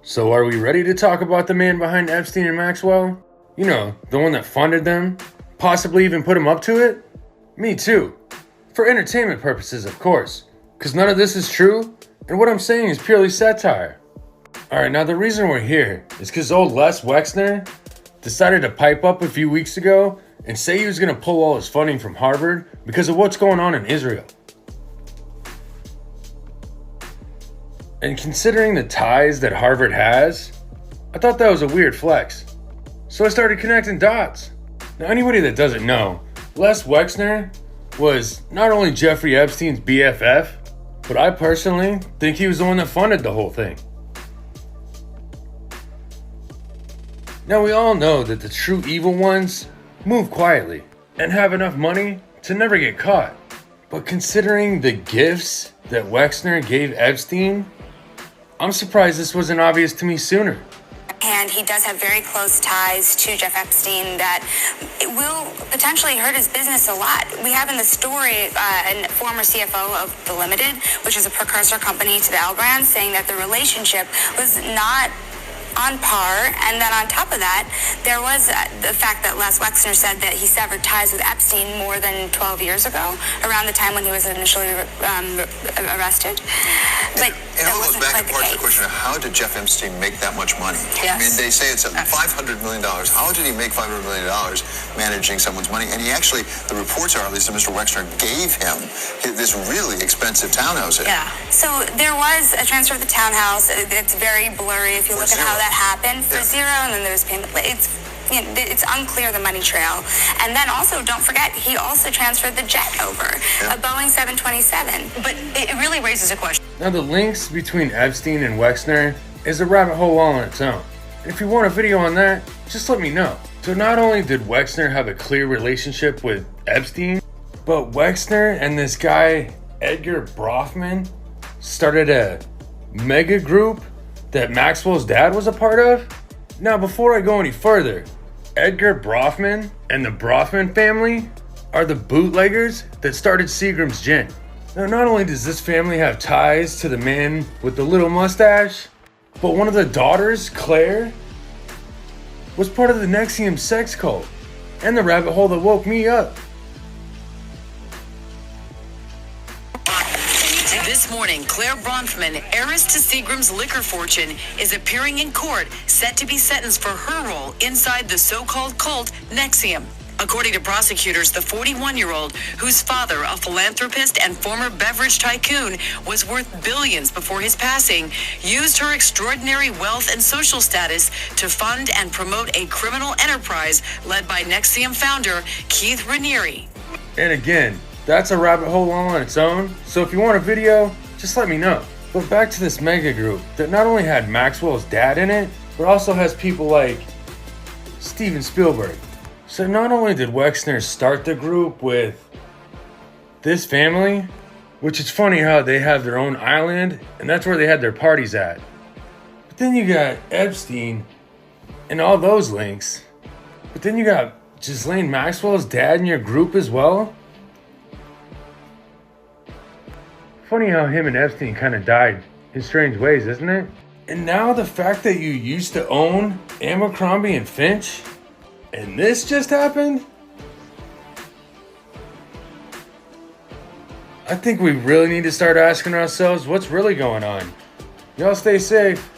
So are we ready to talk about the man behind Epstein and Maxwell? You know, the one that funded them, possibly even put him up to it? Me too. For entertainment purposes, of course. Because none of this is true, and what I'm saying is purely satire. Alright, now the reason we're here is because old Les Wexner decided to pipe up a few weeks ago and say he was going to pull all his funding from Harvard because of what's going on in Israel. And considering the ties that Harvard has, I thought that was a weird flex. So I started connecting dots. Now anybody that doesn't know, Les Wexner was not only Jeffrey Epstein's BFF, but I personally think he was the one that funded the whole thing. Now we all know that the true evil ones move quietly and have enough money to never get caught. But considering the gifts that Wexner gave Epstein, I'm surprised this wasn't obvious to me sooner. And he does have very close ties to Jeff Epstein that it will potentially hurt his business a lot. We have in the story a former CFO of The Limited, which is a precursor company to the L Brands, saying that the relationship was not on par, and then on top of that, there was the fact that Les Wexner said that he severed ties with Epstein more than 12 years ago, around the time when he was initially arrested. But it all goes back and forth to the question of how did Jeff Epstein make that much money? Yes. I mean, they say it's $500 million. How did he make $500 million managing someone's money? And he actually, the reports are, at least that Mr. Wexner gave him this really expensive townhouse. Yeah. So there was a transfer of the townhouse. It's very blurry if you look at how that happened for zero, and then there's payment. It's unclear, the money trail. And then also, don't forget, he also transferred the jet over, a Boeing 727. But it really raises a question. Now the links between Epstein and Wexner is a rabbit hole all on its own. And if you want a video on that, just let me know. So not only did Wexner have a clear relationship with Epstein, but Wexner and this guy, Edgar Bronfman, started a mega group that Maxwell's dad was a part of. Now before I go any further, Edgar Bronfman and the Bronfman family are the bootleggers that started Seagram's Gin. Now not only does this family have ties to the man with the little mustache, but one of the daughters, Claire, was part of the NXIVM sex cult and the rabbit hole that woke me up. This morning, Claire Bronfman, heiress to Seagram's liquor fortune, is appearing in court, set to be sentenced for her role inside the so-called cult NXIVM. According to prosecutors, the 41-year-old, whose father, a philanthropist and former beverage tycoon, was worth billions before his passing, used her extraordinary wealth and social status to fund and promote a criminal enterprise led by NXIVM founder Keith Raniere. And again, that's a rabbit hole all on its own, so if you want a video, just let me know. But back to this mega group that not only had Maxwell's dad in it, but also has people like Steven Spielberg. So not only did Wexner start the group with this family, which is funny how they have their own island, and that's where they had their parties at. But then you got Epstein and all those links. But then you got Ghislaine Maxwell's dad in your group as well. Funny how him and Epstein kind of died in strange ways, isn't it? And now the fact that you used to own Abercrombie and Finch, and this just happened? I think we really need to start asking ourselves what's really going on. Y'all stay safe.